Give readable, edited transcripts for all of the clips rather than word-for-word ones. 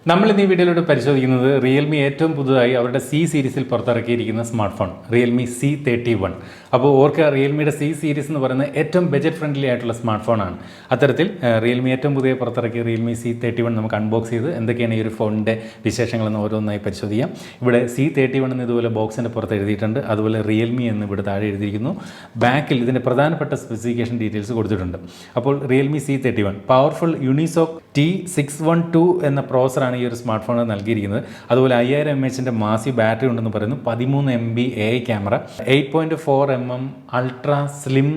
നമ്മൾ ഇന്ന് ഈ വീഡിയോയിലൂടെ പരിശോധിക്കുന്നത് റിയൽമി ഏറ്റവും പുതുതായി അവരുടെ സി സീരീസിൽ പുറത്തിറക്കിയിരിക്കുന്ന സ്മാർട്ട് ഫോൺ റിയൽമി C31. അപ്പോൾ ഓർക്കുക, റിയൽമിയുടെ സി സീരീസ് എന്ന് പറയുന്നത് ഏറ്റവും ബജറ്റ് ഫ്രണ്ട്ലി ആയിട്ടുള്ള സ്മാർട്ട് ഫോണാണ്. അത്തരത്തിൽ റിയൽമി ഏറ്റവും പുതിയ പുറത്തിറക്കിയ റിയൽമി C31 നമുക്ക് അൺബോക്സ് ചെയ്ത് എന്തൊക്കെയാണ് ഈ ഒരു ഫോണിൻ്റെ വിശേഷങ്ങളെന്ന് ഓരോന്നായി പരിശോധിക്കാം. ഇവിടെ C31 എന്ന് ഇതുപോലെ ബോക്സിൻ്റെ പുറത്ത് എഴുതിയിട്ടുണ്ട്. അതുപോലെ റിയൽമി എന്ന് ഇവിടെ താഴെ എഴുതിയിരിക്കുന്നു. ബാക്കിൽ ഇതിൻ്റെ പ്രധാനപ്പെട്ട സ്പെസിഫിക്കേഷൻ ഡീറ്റെയിൽസ് കൊടുത്തിട്ടുണ്ട്. അപ്പോൾ റിയൽമി C31 പവർഫുൾ യൂണിസോക്ക് T612 എന്ന പ്രോസറാണ് ഈ ഒരു സ്മാർട്ട് ഫോൺ നൽകിയിരിക്കുന്നത്. അതുപോലെ 5000 mAh മാസീവ് ബാറ്ററി ഉണ്ടെന്ന് പറയുന്നു. 13 MB AI camera, 8.4mm ultra slim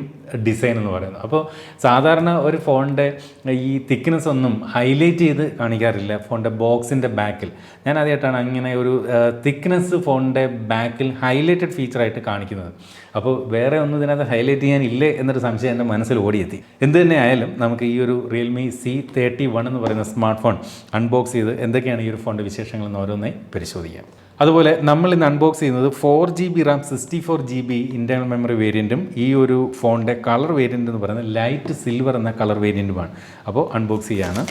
design എന്ന് പറയുന്നത്. അപ്പോൾ സാധാരണ ഒരു ഫോണിൻ്റെ ഈ തിക്നെസ് ഒന്നും ഹൈലൈറ്റ് ചെയ്ത് കാണിക്കാറില്ല ഫോണിൻ്റെ ബോക്സിൻ്റെ ബാക്കിൽ. ഞാൻ ആദ്യമായിട്ടാണ് അങ്ങനെ ഒരു തിക്നെസ് ഫോണിൻ്റെ ബാക്കിൽ ഹൈലൈറ്റഡ് ഫീച്ചറായിട്ട് കാണിക്കുന്നത്. അപ്പോൾ വേറെ ഒന്നും ഇതിനകത്ത് ഹൈലൈറ്റ് ചെയ്യാനില്ലേ എന്നൊരു സംശയം എൻ്റെ മനസ്സിൽ ഓടിയെത്തി. എന്ത് തന്നെ ആയാലും നമുക്ക് ഈ ഒരു റിയൽമി C31 എന്ന് പറയുന്ന സ്മാർട്ട് ഫോൺ അൺബോക്സ് ചെയ്ത് എന്തൊക്കെയാണ് ഈ ഒരു ഫോണിൻ്റെ വിശേഷങ്ങളെന്ന് ഓരോന്നായി പരിശോധിക്കാം. അതുപോലെ നമ്മൾ ഇന്ന് അൺബോക്സ് ചെയ്യുന്നത് 4GB RAM 64GB internal memory വേരിയൻറ്റും ഈ ഒരു ഫോണിൻ്റെ കളർ വേരിയൻ്റ് എന്ന് പറയുന്നത് ലൈറ്റ് സിൽവർ എന്ന കളർ വേരിയൻറ്റുമാണ്. അപ്പോൾ അൺബോക്സ് ചെയ്യാണ്.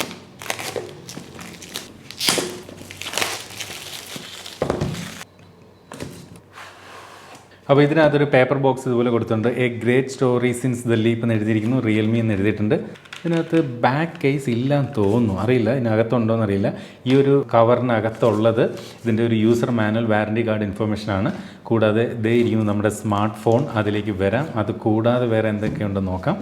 അപ്പോൾ ഇതിനകത്തൊരു പേപ്പർ ബോക്സ് ഇതുപോലെ കൊടുത്തിട്ടുണ്ട്. A great story since the leap എന്ന് എഴുതിയിരിക്കുന്നു. റിയൽമി എന്ന് എഴുതിയിട്ടുണ്ട്. ഇതിനകത്ത് ബാക്ക് കേസ് ഇല്ലാന്ന് തോന്നുന്നു, അറിയില്ല ഇതിനകത്തുണ്ടോ എന്നറിയില്ല. ഈ ഒരു കവറിനകത്തുള്ളത് ഇതിൻ്റെ ഒരു യൂസർ മാനുവൽ, വാറൻറ്റി കാർഡ് ഇൻഫർമേഷനാണ്. കൂടാതെ ഇതേ ഇരിക്കുന്നു നമ്മുടെ സ്മാർട്ട് ഫോൺ, അതിലേക്ക് വരാം. അത് കൂടാതെ വേറെ എന്തൊക്കെയുണ്ടെന്ന് നോക്കാം.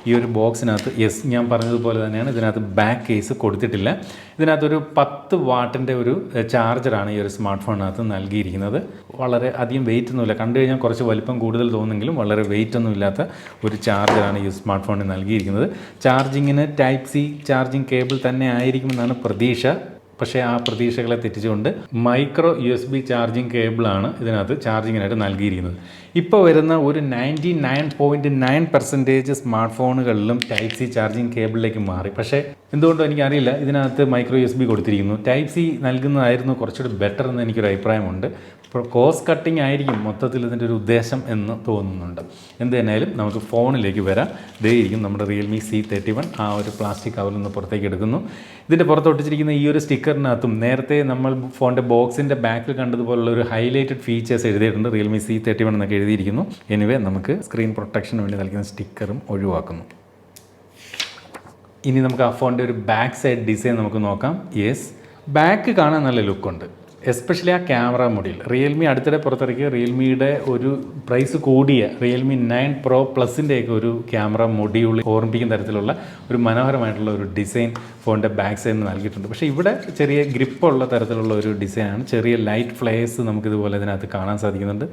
ഈ ഒരു ബോക്സിനകത്ത് ഞാൻ പറഞ്ഞതുപോലെ തന്നെയാണ്, ഇതിനകത്ത് ബാക്ക് കേസ് കൊടുത്തിട്ടില്ല. ഇതിനകത്തൊരു 10 വാട്ടിൻ്റെ ഒരു ചാർജറാണ് ഈ ഒരു സ്മാർട്ട് ഫോണിനകത്ത് നൽകിയിരിക്കുന്നത്. വളരെ അധികം വെയിറ്റ് ഒന്നുമില്ല, കണ്ടു കഴിഞ്ഞാൽ കുറച്ച് വലിപ്പം കൂടുതൽ തോന്നുമെങ്കിലും വളരെ വെയിറ്റ് ഒന്നും ഇല്ലാത്ത ഒരു ചാർജറാണ് ഈ സ്മാർട്ട് ഫോണിൽ നൽകിയിരിക്കുന്നത്. ചാർജിങ്ങിന് ടൈപ്പ് സി ചാർജിങ് കേബിൾ തന്നെ ആയിരിക്കുമെന്നാണ് പ്രതീക്ഷ. പക്ഷേ ആ പ്രതീക്ഷകളെ തെറ്റിച്ചുകൊണ്ട് മൈക്രോ USB ചാർജിങ് കേബിളാണ് ഇതിനകത്ത് ചാർജിങ്ങിനായിട്ട് നൽകിയിരിക്കുന്നത്. ഇപ്പോൾ വരുന്ന ഒരു 99.9% സ്മാർട്ട് ഫോണുകളിലും ടൈപ്പ് സി ചാർജിങ് കേബിളിലേക്ക് മാറി. പക്ഷേ എന്തുകൊണ്ടോ എനിക്കറിയില്ല, ഇതിനകത്ത് മൈക്രോ USB കൊടുത്തിരിക്കുന്നു. ടൈപ്പ് സി നൽകുന്നതായിരുന്നു കുറച്ചുകൂടി ബെറ്റർ എന്ന് എനിക്കൊരു അഭിപ്രായമുണ്ട്. കോസ്റ്റ് കട്ടിങ് ആയിരിക്കും മൊത്തത്തിൽ ഇതിൻ്റെ ഒരു ഉദ്ദേശം എന്ന് തോന്നുന്നുണ്ട്. എന്ത് തന്നെയായാലും നമുക്ക് ഫോണിലേക്ക് വരാം. ദേ ഇരിക്കും നമ്മുടെ റിയൽമി C31. ആ ഒരു പ്ലാസ്റ്റിക് കവറിൽ നിന്ന് പുറത്തേക്ക് എടുക്കുന്നു. ഇതിൻ്റെ പുറത്തൊട്ടിച്ചിരിക്കുന്ന ഈ ഒരു സ്റ്റിക്കറിനകത്തും നേരത്തെ നമ്മൾ ഫോണിൻ്റെ ബോക്സിൻ്റെ ബാക്കിൽ കണ്ടതുപോലുള്ള ഒരു ഹൈലൈറ്റഡ് ഫീച്ചേഴ്സ് എഴുതിയിട്ടുണ്ട്. റിയൽമി C31 എന്നൊക്കെ എഴുതിയിരിക്കുന്നു. എനിവേ നമുക്ക് സ്ക്രീൻ പ്രൊട്ടക്ഷന് വേണ്ടി നൽകുന്ന സ്റ്റിക്കറും ഒഴിവാക്കുന്നു. ഇനി നമുക്ക് ആ ഫോണിൻ്റെ ഒരു ബാക്ക് സൈഡ് ഡിസൈൻ നമുക്ക് നോക്കാം. യെസ്, ബാക്ക് കാണാൻ നല്ല ലുക്കുണ്ട്. എസ്പെഷ്യലി ആ ക്യാമറ മൊഡ്യൂൾ. റിയൽമി അടുത്തിടെ പുറത്തിറക്കിയ റിയൽമിയുടെ ഒരു പ്രൈസ് കൂടിയ റിയൽമി 9 Pro Plusൻ്റെയൊക്കെ ഒരു ക്യാമറ മൊഡ്യൂൾ ഓർമ്മിപ്പിക്കുന്ന തരത്തിലുള്ള ഒരു മനോഹരമായിട്ടുള്ള ഒരു ഡിസൈൻ ഫോണിൻ്റെ ബാക്ക് സൈഡിൽ നൽകിയിട്ടുണ്ട്. പക്ഷേ ഇവിടെ ചെറിയ ഗ്രിപ്പുള്ള തരത്തിലുള്ള ഒരു ഡിസൈനാണ്. ചെറിയ ലൈറ്റ് ഫ്ലെയേഴ്സ് നമുക്കിതുപോലെ ഇതിനകത്ത് കാണാൻ സാധിക്കുന്നുണ്ട്.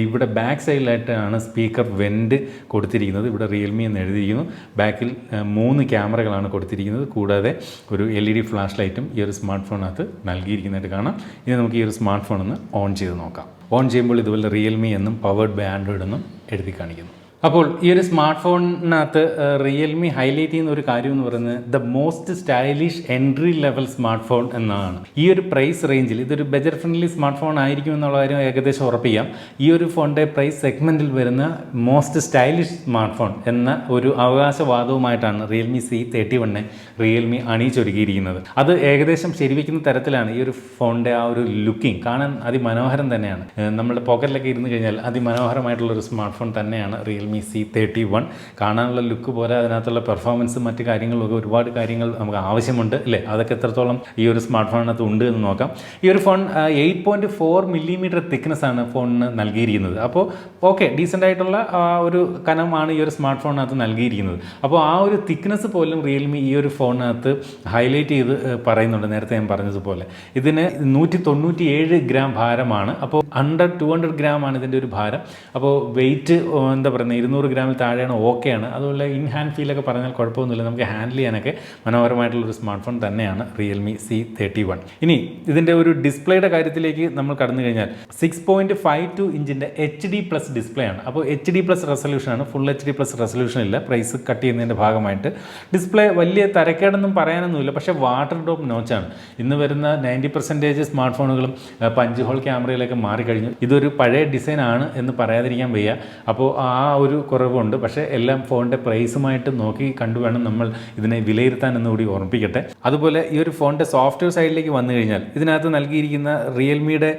ഇവിടെ ബാക്ക് സൈഡിലായിട്ടാണ് സ്പീക്കർ വെൻറ്റ് കൊടുത്തിരിക്കുന്നത്. ഇവിടെ റിയൽമി എന്ന് എഴുതിയിരിക്കുന്നു. ബാക്കിൽ 3 ക്യാമറകളാണ് കൊടുത്തിരിക്കുന്നത്. കൂടാതെ ഒരു LED ഫ്ലാഷ് ലൈറ്റും ഈ ഒരു സ്മാർട്ട് ഫോണിനകത്ത് നൽകിയിരിക്കുന്നതായിട്ട് കാണാം. ഇനി നമുക്ക് ഈ ഒരു സ്മാർട്ട് ഫോൺ ഒന്ന് ഓൺ ചെയ്ത് നോക്കാം. ഓൺ ചെയ്യുമ്പോൾ ഇതുപോലെ റിയൽമി എന്നും പവേർഡ് ബൈ ആൻഡ്രോയിഡ് എന്നും എഴുതി കാണിക്കുന്നു. അപ്പോൾ ഈ ഒരു സ്മാർട്ട് ഫോണിനകത്ത് റിയൽമി ഹൈലൈറ്റ് ചെയ്യുന്ന ഒരു കാര്യം എന്ന് പറയുന്നത് the most stylish entry level smart phone എന്നാണ്. ഈ ഒരു പ്രൈസ് റേഞ്ചിൽ ഇതൊരു ബജറ്റ് ഫ്രണ്ട്ലി സ്മാർട്ട് ഫോൺ ആയിരിക്കും എന്നുള്ള കാര്യം ഏകദേശം ഉറപ്പിക്കാം. ഈ ഒരു ഫോണിൻ്റെ പ്രൈസ് സെഗ്മെൻറ്റിൽ വരുന്ന മോസ്റ്റ് സ്റ്റൈലിഷ് സ്മാർട്ട് ഫോൺ എന്ന ഒരു അവകാശവാദവുമായിട്ടാണ് റിയൽമി C31 റിയൽമി അണിയിച്ചൊരുക്കിയിരിക്കുന്നത്. അത് ഏകദേശം ശരിവെക്കുന്ന തരത്തിലാണ് ഈ ഒരു ഫോണിൻ്റെ ആ ഒരു ലുക്കിംഗ്. കാണാൻ അതിമനോഹരം തന്നെയാണ്. നമ്മുടെ പോക്കറ്റിലൊക്കെ ഇരുന്ന് കഴിഞ്ഞാൽ അതിമനോഹരമായിട്ടുള്ളൊരു സ്മാർട്ട് ഫോൺ തന്നെയാണ് റിയൽമി C31. കാണാനുള്ള ലുക്ക് പോലെ അതിനകത്തുള്ള പെർഫോമൻസും മറ്റു കാര്യങ്ങളൊക്കെ ഒരുപാട് കാര്യങ്ങൾ നമുക്ക് ആവശ്യമുണ്ട് അല്ലേ? അതൊക്കെ എത്രത്തോളം ഈ ഒരു സ്മാർട്ട് ഫോണിനകത്ത് ഉണ്ട് എന്ന് നോക്കാം. ഈ ഒരു ഫോൺ 8.4mm തിക്നെസ്സാണ് ഫോണിന് നൽകിയിരിക്കുന്നത്. അപ്പോൾ ഓക്കെ, ഡീസൻ്റ് ആയിട്ടുള്ള ഒരു കനമാണ് ഈ ഒരു സ്മാർട്ട് ഫോണിനകത്ത് നൽകിയിരിക്കുന്നത്. അപ്പോൾ ആ ഒരു തിക്നെസ് പോലും റിയൽമി ഈ ഒരു ഫോണിനകത്ത് ഹൈലൈറ്റ് ചെയ്ത് പറയുന്നുണ്ട്. നേരത്തെ ഞാൻ പറഞ്ഞതുപോലെ ഇതിന് 197 ഗ്രാം ഭാരമാണ്. അപ്പോൾ അണ്ടർ 200 ഗ്രാമാണ് ഇതിൻ്റെ ഒരു ഭാരം. അപ്പോൾ വെയിറ്റ് എന്താ പറയുന്നത് 200 ഗ്രാമിൽ താഴെയാണ്, ഓക്കെയാണ്. അതുപോലെ ഇൻ ഹാൻഡ് ഫീലൊക്കെ പറഞ്ഞാൽ കുഴപ്പമൊന്നുമില്ല. നമുക്ക് ഹാൻഡിൽ ചെയ്യാനൊക്കെ മനോഹരമായിട്ടുള്ളൊരു സ്മാർട്ട് ഫോൺ തന്നെയാണ് റിയൽമി C31. ഇനി ഇതിൻ്റെ ഒരു ഡിസ്പ്ലേയുടെ കാര്യത്തിലേക്ക് നമ്മൾ കടന്നു കഴിഞ്ഞാൽ 6.52 ഇഞ്ചിൻ്റെ HD+ ഡിസ്പ്ലേ ആണ്. അപ്പോൾ HD+ റെസൊല്യൂഷനാണ്, ഫുൾ HD+ റെസൊല്യൂഷൻ ഇല്ല. പ്രൈസ് കട്ട് ചെയ്യുന്നതിൻ്റെ ഭാഗമായിട്ട് ഡിസ്പ്ലേ വലിയ തരക്കേടൊന്നും പറയാനൊന്നുമില്ല. പക്ഷേ വാട്ടർ ഡ്രോപ്പ് നോച്ചാണ്. ഇന്ന് വരുന്ന 90% സ്മാർട്ട് ഫോണുകളും പഞ്ച് ഹോൾ ക്യാമറയിലൊക്കെ മാറിക്കഴിഞ്ഞു. ഇതൊരു പഴയ ഡിസൈൻ ആണ് എന്ന് പറയാതിരിക്കാൻ വയ്യ. അപ്പോൾ ആ ഒരു കുറവുണ്ട്. പക്ഷേ എല്ലാം ഫോണിൻ്റെ പ്രൈസുമായിട്ട് നോക്കി കണ്ടു വേണം നമ്മൾ ഇതിനെ വിലയിരുത്താൻ എന്നുകൂടി ഓർമ്മിപ്പിക്കട്ടെ. അതുപോലെ ഈ ഒരു ഫോണിൻ്റെ സോഫ്റ്റ്വെയർ സൈഡിലേക്ക് വന്നു കഴിഞ്ഞാൽ ഇതിനകത്ത് നൽകിയിരിക്കുന്ന റിയൽമിയുടെ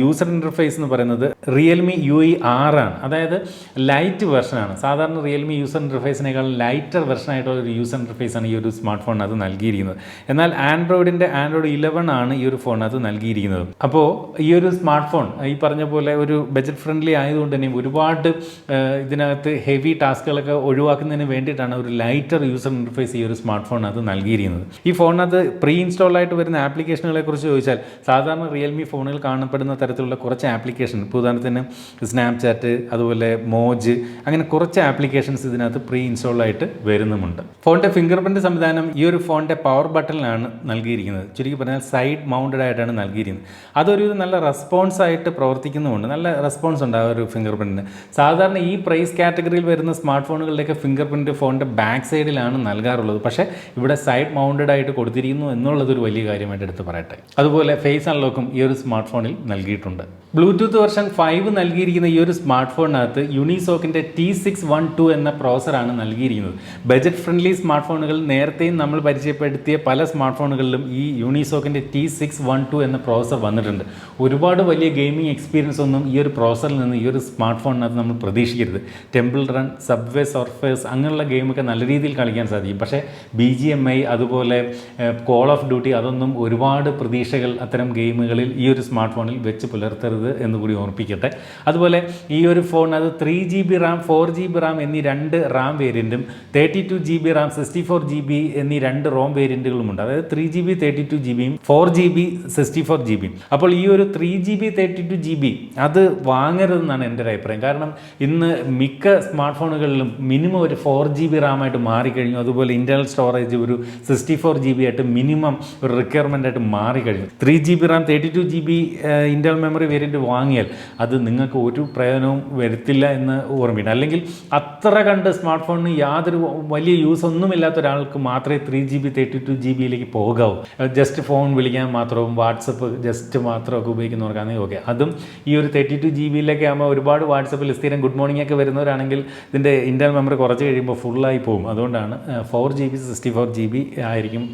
യൂസർ ഇൻ്റർഫേസ് എന്ന് പറയുന്നത് റിയൽമി UI 6 ആണ്. അതായത് ലൈറ്റ് വെർഷനാണ്. സാധാരണ റിയൽമി യൂസർ ഇൻ്റർഫേസിനേക്കാൾ ലൈറ്റർ വെർഷനായിട്ടുള്ള ഒരു യൂസർ ഇൻ്റർഫേസാണ് ഈ ഒരു സ്മാർട്ട് ഫോണിനകത്ത് നൽകിയിരിക്കുന്നത്. എന്നാൽ ആൻഡ്രോയിഡ് 11 ആണ് ഈ ഒരു ഫോണിനകത്ത് നൽകിയിരിക്കുന്നത്. അപ്പോൾ ഈ ഒരു സ്മാർട്ട് ഫോൺ ഈ പറഞ്ഞ പോലെ ഒരു ബജറ്റ് ഫ്രണ്ട്ലി ആയതുകൊണ്ട് തന്നെ ഒരുപാട് ഇതിനകത്ത് ഹെവി ടാസ്കുകളൊക്കെ ഒഴിവാക്കുന്നതിന് വേണ്ടിയിട്ടാണ് ഒരു ലൈറ്റർ യൂസർ ഇൻ്റർഫേസ് ഈ ഒരു സ്മാർട്ട് ഫോണിനകത്ത് നൽകിയിരിക്കുന്നത്. ഈ ഫോണിനകത്ത് പ്രീ ഇൻസ്റ്റാൾ ആയിട്ട് വരുന്ന ആപ്ലിക്കേഷനുകളെ കുറിച്ച് ചോദിച്ചാൽ സാധാരണ റിയൽമി ഫോണുകൾ കാണപ്പെടുന്ന തരത്തിലുള്ള കുറച്ച് ആപ്ലിക്കേഷൻ, ഇപ്പോൾ ഉദാഹരണത്തിന് സ്നാപ്ചാറ്റ്, അതുപോലെ മോജ്, അങ്ങനെ കുറച്ച് ആപ്ലിക്കേഷൻസ് ഇതിനകത്ത് പ്രീ ഇൻസ്റ്റാൾ ആയിട്ട് വരുന്നുമുണ്ട്. ഫോണിൻ്റെ ഫിംഗർ പ്രിൻറ്റ് സംവിധാനം ഈ ഒരു ഫോണിൻ്റെ പവർ ബട്ടണിലാണ് നൽകിയിരിക്കുന്നത്. ചുരുക്കി പറഞ്ഞാൽ സൈഡ് മൗണ്ടഡ് ആയിട്ടാണ് നൽകിയിരിക്കുന്നത്. അതൊരു നല്ല റെസ്പോൺസ് ആയിട്ട് പ്രവർത്തിക്കുന്നുമുണ്ട്. നല്ല റെസ്പോൺസ് ഉണ്ട് ആ ഒരു ഫിംഗർ പ്രിൻറ്റിന്. സാധാരണ ഈ പ്രൈസ് കാറ്റഗറിയിൽ വരുന്ന സ്മാർട്ട് ഫോണുകളിലേക്ക് ഫിംഗർ പ്രിൻറ്റ് ഫോണിൻ്റെ ബാക്ക് സൈഡിലാണ് നൽകാറുള്ളത്. പക്ഷേ ഇവിടെ സൈഡ് മൗണ്ടഡ് ആയിട്ട് കൊടുത്തിരിക്കുന്നു എന്നുള്ളതൊരു വലിയ കാര്യമായിട്ട് എടുത്ത് പറയട്ടെ. അതുപോലെ ഫേസ് അൺലോക്കും ഈ ഒരു സ്മാർട്ട് ഫോണിൽ നൽകിയിട്ടുണ്ട്. ബ്ലൂടൂത്ത് വെർഷൻ 5 നൽകിയിരിക്കുന്ന ഈ ഒരു സ്മാർട്ട് ഫോണിനകത്ത് യൂണിസോക്കിൻ്റെ T612 എന്ന പ്രോസറാണ് നൽകിയിരിക്കുന്നത്. ബജറ്റ് ഫ്രണ്ട്ലി സ്മാർട്ട് ഫോണുകൾ നേരത്തെയും നമ്മൾ പരിചയപ്പെടുത്തിയ പല സ്മാർട്ട് ഫോണുകളിലും ഈ യൂണിസോക്കിൻ്റെ T612 എന്ന പ്രോസർ വന്നിട്ടുണ്ട്. ഒരുപാട് വലിയ ഗെയിമിംഗ് എക്സ്പീരിയൻസ് ഒന്നും ഈ ഒരു പ്രോസറിൽ നിന്ന് ഈ ഒരു സ്മാർട്ട് ഫോണിനകത്ത് നമ്മൾ പ്രതീക്ഷിക്കരുത്. ടെമ്പിൾ റൺ, സബ്വേ സർഫേഴ്സ് അങ്ങനെയുള്ള ഗെയിമൊക്കെ നല്ല രീതിയിൽ കളിക്കാൻ സാധിക്കും. പക്ഷേ BGMI അതുപോലെ കോൾ ഓഫ് ഡ്യൂട്ടി അതൊന്നും ഒരുപാട് പ്രതീക്ഷകൾ അത്തരം ഗെയിമുകളിൽ ഈ ഒരു സ്മാർട്ട് ഫോണിൽ വെച്ച് പുലർത്തരുത് എന്നുകൂടി ഓർമ്മിപ്പിക്കട്ടെ. അതുപോലെ ഈ ഒരു ഫോൺ അത് 3GB റാം 4GB റാം എന്നീ 2 റാം വേരിയൻറ്റും 32GB റാം 64GB എന്നീ 2 റോം വേരിയൻറ്റുകളുമുണ്ട്. അതായത് 3GB 32GBയും 4GB 64GB. അപ്പോൾ ഈ ഒരു 3GB 32GB അത് വാങ്ങരുതെന്നാണ് എൻ്റെ ഒരു അഭിപ്രായം. കാരണം ഇന്ന് മിക്ക സ്മാർട്ട് ഫോണുകളിലും മിനിമം ഒരു 4GB റാമായിട്ട് മാറിക്കഴിഞ്ഞു. അതുപോലെ ഇൻറ്റേർണൽ സ്റ്റോറേജ് ഒരു 64GB ആയിട്ട് മിനിമം ഒരു റിക്വയർമെൻ്റ് ആയിട്ട് മാറിക്കഴിഞ്ഞു. 3GB Ram 32GB internal memory variant വാങ്ങിയാൽ അത് നിങ്ങൾക്ക് ഒരു പ്രയോജനവും വരുത്തില്ല എന്ന് ഓർമ്മിക്കണം. അല്ലെങ്കിൽ അത്ര കണ്ട് സ്മാർട്ട് ഫോണിന് യാതൊരു വലിയ യൂസ് ഒന്നുമില്ലാത്ത ഒരാൾക്ക് മാത്രമേ 3GB 32GBയിലേക്ക് പോകാവൂ. ജസ്റ്റ് ഫോൺ വിളിക്കാൻ മാത്രവും വാട്സപ്പ് ജസ്റ്റ് മാത്രമൊക്കെ ഉപയോഗിക്കുന്നവർക്കാണെങ്കിൽ ഓക്കെ. അതും ഈ ഒരു 32GBയിലേക്ക് ആകുമ്പോൾ ഒരുപാട് വാട്സപ്പിൽ സ്ഥിരം ഗുഡ് മോർണിംഗ് ഒക്കെ വരുന്നവരാണെങ്കിൽ ഇതിൻ്റെ ഇൻറ്റേർണൽ മെമ്മറി കുറച്ച് കഴിയുമ്പോൾ ഫുള്ളായി പോകും. അതുകൊണ്ടാണ് 4GB 64GB ആയിരിക്കും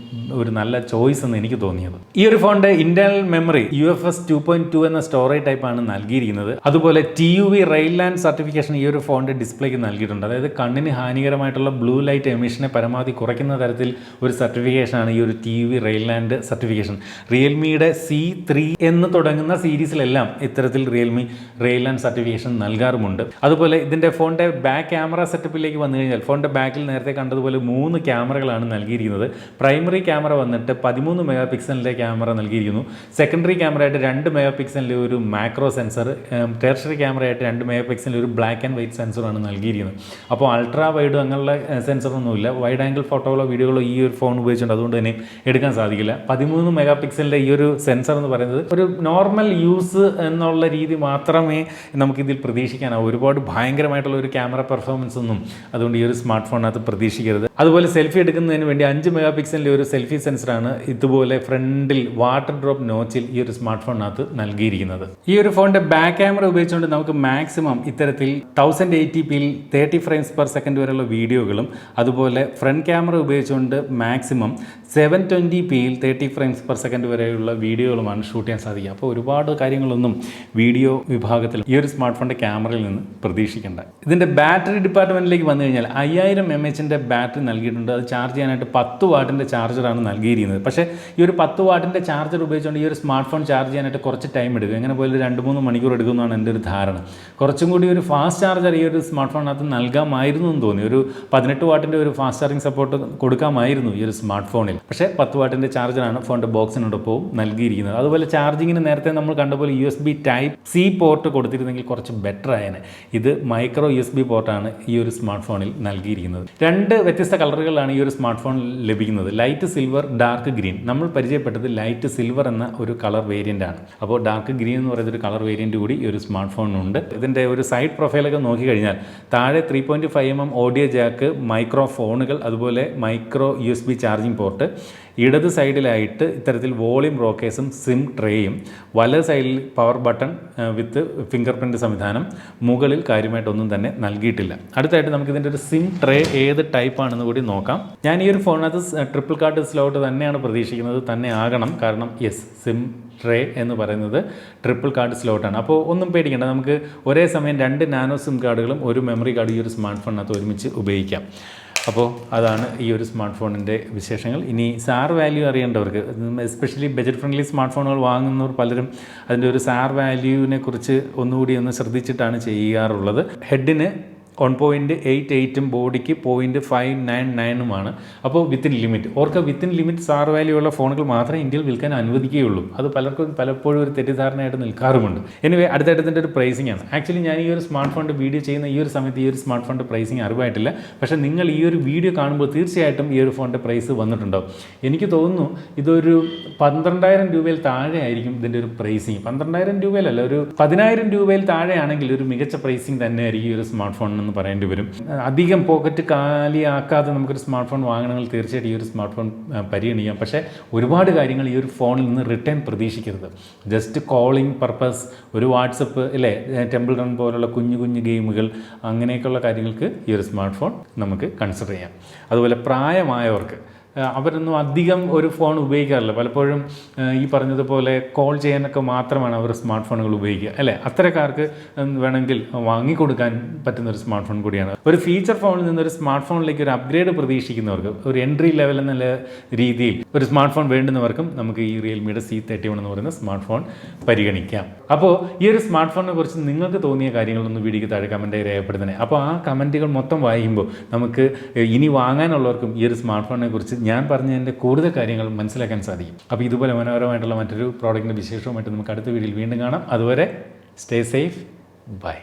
ഒരു നല്ല ചോയ്സ് എന്ന് എനിക്ക് തോന്നിയത്. ഈ ഒരു ഫോണിൻ്റെ ഇൻറ്റേർണൽ മെമ്മറി UFS 2.2 എന്ന സ്റ്റോറേജ് ടൈപ്പാണ് നൽകിയിരിക്കുന്നത്. അതുപോലെ TUV റെയിൽലാൻഡ് സർട്ടിഫിക്കേഷൻ ഈ ഒരു ഫോണിൻ്റെ ഡിസ്പ്ലേക്ക് നൽകിയിട്ടുണ്ട്. അതായത് കണ്ണിന് ഹാനികരമായിട്ടുള്ള ബ്ലൂ ലൈറ്റ് എമിഷനെ പരമാവധി കുറയ്ക്കുന്ന തരത്തിൽ ഒരു സർട്ടിഫിക്കേഷനാണ് ഈ ഒരു TUV റെയിൽലാൻഡ് സർട്ടിഫിക്കേഷൻ. റിയൽമിയുടെ C3 എന്ന് തുടങ്ങുന്ന സീരീസിലെല്ലാം ഇത്തരത്തിൽ റിയൽമി റെയിൽലാൻഡ് സർട്ടിഫിക്കേഷൻ നൽകാറുമുണ്ട്. അതുപോലെ ഇതിൻ്റെ ഫോണിൻ്റെ ബാക്ക് ക്യാമറ സെറ്റപ്പിലേക്ക് വന്നു കഴിഞ്ഞാൽ ഫോണിൻ്റെ ബാക്കിൽ നേരത്തെ കണ്ടതുപോലെ 3 ക്യാമറകളാണ് നൽകിയിരിക്കുന്നത്. പ്രൈമറി ക്യാമറ വന്നിട്ട് 13 മെഗാ പിക്സലിൻ്റെ ക്യാമറ നൽകിയിരിക്കുന്നു. സെക്കൻഡറി ക്യാമറയായിട്ട് 2 മെഗാ പിക്സലിൻ്റെ ഒരു മാക്രോ സെൻസർ, ടെർഷറി ക്യാമറയായിട്ട് 2 മെഗാ പിക്സലിൻ്റെ ഒരു ബ്ലാക്ക് ആൻഡ് വൈറ്റ് സെൻസറാണ് നൽകിയിരിക്കുന്നത്. അപ്പോൾ അൾട്രാ വൈഡ് അങ്ങനെയുള്ള സെൻസറൊന്നുമില്ല. വൈഡ് ആംഗിൾ ഫോട്ടോകളോ വീഡിയോകളോ ഈ ഒരു ഫോൺ ഉപയോഗിച്ചുകൊണ്ട് അതുകൊണ്ട് തന്നെ എടുക്കാൻ സാധിക്കില്ല. 13 മെഗാ പിക്സലിൻ്റെ ഈ ഒരു സെൻസർ എന്ന് പറയുന്നത് ഒരു നോർമൽ യൂസ് എന്നുള്ള രീതി മാത്രമേ നമുക്കിതിൽ പ്രതീക്ഷിക്കാനാവും. ഒരുപാട് ഭയങ്കരമായിട്ടുള്ള ഒരു ക്യാമറ പെർഫോമൻസ് ഒന്നും അതുകൊണ്ട് ഈ ഒരു സ്മാർട്ട് ഫോണിനകത്ത് പ്രതീക്ഷിക്കരുത്. അതുപോലെ സെൽഫി എടുക്കുന്നതിന് വേണ്ടി 5 മെഗാ പിക്സലിൻ്റെ ഒരു സെൽഫി സെൻസറാണ് ഇതുപോലെ ഫ്രണ്ടിൽ വാട്ടർ ഡ്രോപ്പ് നോച്ചിൽ ഈ ഒരു സ്മാർട്ട് ഫോണിനകത്ത് നൽകിയിരിക്കുന്നത്. ഈ ഒരു ഫോണിൻ്റെ ബാക്ക് ക്യാമറ ഉപയോഗിച്ചുകൊണ്ട് നമുക്ക് മാക്സിമം ഇത്തരത്തിൽ 1080pയിൽ 30 ഫ്രെയിംസ് പെർ സെക്കൻഡ് വരെയുള്ള വീഡിയോകളും അതുപോലെ ഫ്രണ്ട് ക്യാമറ ഉപയോഗിച്ചുകൊണ്ട് മാക്സിമം 720pയിൽ 30 ഫ്രെയിംസ് പെർ സെക്കൻഡ് വരെയുള്ള വീഡിയോകളുമാണ് ഷൂട്ട് ചെയ്യാൻ സാധിക്കുക. അപ്പോൾ ഒരുപാട് കാര്യങ്ങളൊന്നും വീഡിയോ വിഭാഗത്തിൽ ഈ ഒരു സ്മാർട്ട് ഫോണിൻ്റെ ക്യാമറയിൽ നിന്ന് പ്രതീക്ഷിക്കേണ്ട. ഇതിൻ്റെ ബാറ്ററി ഡിപ്പാർട്ട്മെൻറ്റിലേക്ക് വന്നു കഴിഞ്ഞാൽ 5000 mAh ബാറ്ററി നൽകിയിട്ടുണ്ട്. അത് ചാർജ് ചെയ്യാനായിട്ട് 10 വാട്ടിൻ്റെ ചാർജറാണ് നൽകിയിരിക്കുന്നത്. പക്ഷേ ഈ ഒരു 10 വാട്ടിൻ്റെ ചാർജർ ഉപയോഗിച്ചുകൊണ്ട് ഈ ഒരു സ്മാർട്ട് ഫോൺ ചാർജ് ചെയ്യാനായിട്ട് കുറച്ച് ടൈം എടുക്കും. എങ്ങനെ പോലും 2-3 മണിക്കൂർ എടുക്കുമെന്നാണ് എൻ്റെ ഒരു ധാരണ. കുറച്ചും കൂടി ഒരു ഫാസ്റ്റ് ചാർജർ ഈ ഒരു സ്മാർട്ട് ഫോണിനകത്ത് നൽകാമായിരുന്നു എന്ന് തോന്നി. ഒരു 18 വാട്ടിൻ്റെ ഒരു ഫാസ്റ്റ് ചാർജിങ് സപ്പോർട്ട് കൊടുക്കാമായിരുന്നു ഈ ഒരു സ്മാർട്ട് ഫോണിൽ. പക്ഷേ 10 വാട്ടിൻ്റെ ചാർജറാണ് ഫോണിൻ്റെ ബോക്സിനോടൊപ്പവും നൽകിയിരിക്കുന്നത്. അതുപോലെ ചാർജിങ്ങിന് നേരത്തെ നമ്മൾ കണ്ടപോലെ USB Type-C പോർട്ട് കൊടുത്തിരുന്നെങ്കിൽ കുറച്ച് ബെറ്റർ ആയേനെ. ഇത് മൈക്രോ USB പോർട്ടാണ് ഈ ഒരു സ്മാർട്ട് ഫോണിൽ നൽകിയിരിക്കുന്നത്. 2 വ്യത്യസ്ത കളറുകളാണ് ഈ ഒരു സ്മാർട്ട് ഫോണിൽ ലഭിക്കുന്നത്. Light silver, dark green. നമ്മൾ പരിചയപ്പെട്ടത് ലൈറ്റ് സിൽവർ എന്ന ഒരു കളർ വേരിയൻ്റ് ആണ്. അപ്പോൾ ഡാർക്ക് ഗ്രീൻ എന്ന് പറയുന്ന ഒരു കളർ വേരിയൻറ്റ് കൂടി ഈ ഒരു സ്മാർട്ട് ഫോണിനുണ്ട്. ഇതിൻ്റെ ഒരു സൈഡ് പ്രൊഫൈലൊക്കെ നോക്കിക്കഴിഞ്ഞാൽ താഴെ 3.5mm ഓഡിയോ ജാക്ക്, മൈക്രോ ഫോണുകൾ, അതുപോലെ മൈക്രോ USB ചാർജിങ് പോർട്ട്, ഇടത് സൈഡിലായിട്ട് ഇത്തരത്തിൽ വോളിയം റോക്കേഴ്സും സിം ട്രേയും, വലത് സൈഡിൽ പവർ ബട്ടൺ വിത്ത് ഫിംഗർ പ്രിൻറ്റ് സംവിധാനം, മുകളിൽ കാര്യമായിട്ടൊന്നും തന്നെ നൽകിയിട്ടില്ല. അടുത്തായിട്ട് നമുക്ക് ഇതിൻ്റെ ഒരു സിം ട്രേ ഏത് ടൈപ്പാണെന്ന് കൂടി നോക്കാം. ഞാൻ ഈ ഒരു ഫോണിനകത്ത് ട്രിപ്പിൾ കാർഡ് സ്ലോട്ട് തന്നെയാണ് പ്രതീക്ഷിക്കുന്നത്, തന്നെ ആകണം. കാരണം സിം ട്രേ എന്ന് പറയുന്നത് ട്രിപ്പിൾ കാർഡ് സ്ലോട്ടാണ്. അപ്പോൾ ഒന്നും പേടിക്കേണ്ട, നമുക്ക് ഒരേ സമയം 2 നാനോ സിം കാർഡുകളും ഒരു മെമ്മറി കാർഡ് ഈ ഒരു സ്മാർട്ട് ഫോണിനകത്ത് ഒരുമിച്ച് ഉപയോഗിക്കാം. അപ്പോൾ അതാണ് ഈ ഒരു സ്മാർട്ട് ഫോണിൻ്റെ വിശേഷങ്ങൾ. ഇനി സാർ വാല്യൂ അറിയേണ്ടവർക്ക്, എസ്പെഷ്യലി ബജറ്റ് ഫ്രണ്ട്ലി സ്മാർട്ട് ഫോണുകൾ വാങ്ങുന്നവർ പലരും അതിൻ്റെ ഒരു സാർ വാല്യൂവിനെ കുറിച്ച് ഒന്നുകൂടി ഒന്ന് ശ്രദ്ധിച്ചിട്ടാണ് ചെയ്യാറുള്ളത്. ഹെഡിന് 1.88 ബോഡിക്ക് 0.599 അപ്പോൾ വിത്തിൻ ലിമിറ്റ്. ഓർക്ക് വിത്തിൻ ലിമിറ്റ് സാർ വാല്യൂ ഉള്ള ഫോണുകൾ മാത്രമേ ഇന്ത്യയിൽ വിൽക്കാൻ അനുവദിക്കുകയുള്ളൂ. അത് പലപ്പോഴും ഒരു തെറ്റിദ്ധാരണയായിട്ട് നിൽക്കാറുമുണ്ട്. എനിവേ, അടുത്തതിൻ്റെ ഒരു പ്രൈസിംഗ് ആണ്. ആക്ച്വലി ഞാൻ ഈ ഒരു സ്മാർട്ട് ഫോണിൻ്റെ വീഡിയോ ചെയ്യുന്ന ഈ ഒരു സമയത്ത് ഈ ഒരു സ്മാർട്ട് ഫോണിൻ്റെ പ്രൈസിംഗ് അറിവായിട്ടില്ല. പക്ഷേ നിങ്ങൾ ഈ ഒരു വീഡിയോ കാണുമ്പോൾ തീർച്ചയായിട്ടും ഈ ഒരു ഫോണിൻ്റെ പ്രൈസ് വന്നിട്ടുണ്ടാവും. എനിക്ക് തോന്നുന്നു ഇതൊരു 12,000 രൂപയിൽ താഴെ ആയിരിക്കും ഇതിൻ്റെ ഒരു പ്രൈസിങ്. 12,000 രൂപയിലല്ല, ഒരു 10,000 രൂപയിൽ താഴെയാണെങ്കിൽ ഒരു മികച്ച പ്രൈസിങ് തന്നെ ആയിരിക്കും ഈ ഒരു സ്മാർട്ട് ഫോണിന് എന്ന് പറയേണ്ടി വരും. അധികം പോക്കറ്റ് കാലിയാക്കാതെ നമുക്കൊരു സ്മാർട്ട് ഫോൺ വാങ്ങണമെങ്കിൽ തീർച്ചയായിട്ടും ഈ ഒരു സ്മാർട്ട് ഫോൺ പരിഗണിക്കാം. പക്ഷേ ഒരുപാട് കാര്യങ്ങൾ ഈ ഒരു ഫോണിൽ നിന്ന് റിട്ടേൺ പ്രതീക്ഷിക്കരുത്. ജസ്റ്റ് കോളിംഗ് പർപ്പസ്, ഒരു വാട്സപ്പ് അല്ലേ, ടെമ്പിൾ റൺ പോലുള്ള കുഞ്ഞു കുഞ്ഞു ഗെയിമുകൾ, അങ്ങനെയൊക്കെയുള്ള കാര്യങ്ങൾക്ക് ഈ ഒരു സ്മാർട്ട് ഫോൺ നമുക്ക് കൺസിഡർ ചെയ്യാം. അതുപോലെ പ്രായമായവർക്ക്, അവരൊന്നും അധികം ഒരു ഫോൺ ഉപയോഗിക്കാറില്ല. പലപ്പോഴും ഈ പറഞ്ഞതുപോലെ കോൾ ചെയ്യാനൊക്കെ മാത്രമാണ് അവർ സ്മാർട്ട് ഫോണുകൾ ഉപയോഗിക്കുക അല്ലേ. അത്തരക്കാർക്ക് വേണമെങ്കിൽ വാങ്ങിക്കൊടുക്കാൻ പറ്റുന്നൊരു സ്മാർട്ട് ഫോൺ കൂടിയാണ്. ഒരു ഫീച്ചർ ഫോണിൽ നിന്നൊരു സ്മാർട്ട് ഫോണിലേക്ക് ഒരു അപ്ഗ്രേഡ് പ്രതീക്ഷിക്കുന്നവർക്ക്, ഒരു എൻട്രി ലെവൽ എന്നുള്ള രീതിയിൽ ഒരു സ്മാർട്ട് ഫോൺ വേണ്ടുന്നവർക്കും നമുക്ക് ഈ റിയൽമിയുടെ C31 എന്ന് പറയുന്ന സ്മാർട്ട് ഫോൺ പരിഗണിക്കാം. അപ്പോൾ ഈ ഒരു സ്മാർട്ട് ഫോണിനെ കുറിച്ച് നിങ്ങൾക്ക് തോന്നിയ കാര്യങ്ങളൊന്ന് വീഡിയോയ്ക്ക് താഴെ കമൻറ്റായി രേഖപ്പെടുത്തണേ. അപ്പോൾ ആ കമൻറ്റുകൾ മൊത്തം വായിക്കുമ്പോൾ നമുക്ക് ഇനി വാങ്ങാനുള്ളവർക്കും ഈ ഒരു സ്മാർട്ട് ഫോണിനെ കുറിച്ച് ഞാൻ പറഞ്ഞതിൻ്റെ കൂടുതൽ കാര്യങ്ങൾ മനസ്സിലാക്കാൻ സാധിക്കും. അപ്പോൾ ഇതുപോലെ മനോഹരമായിട്ടുള്ള മറ്റൊരു പ്രോഡക്റ്റിൻ്റെ വിശേഷവുമായിട്ട് നമുക്ക് അടുത്ത വീഡിയോയിൽ വീണ്ടും കാണാം. അതുവരെ സ്റ്റേ സേഫ്, ബൈ.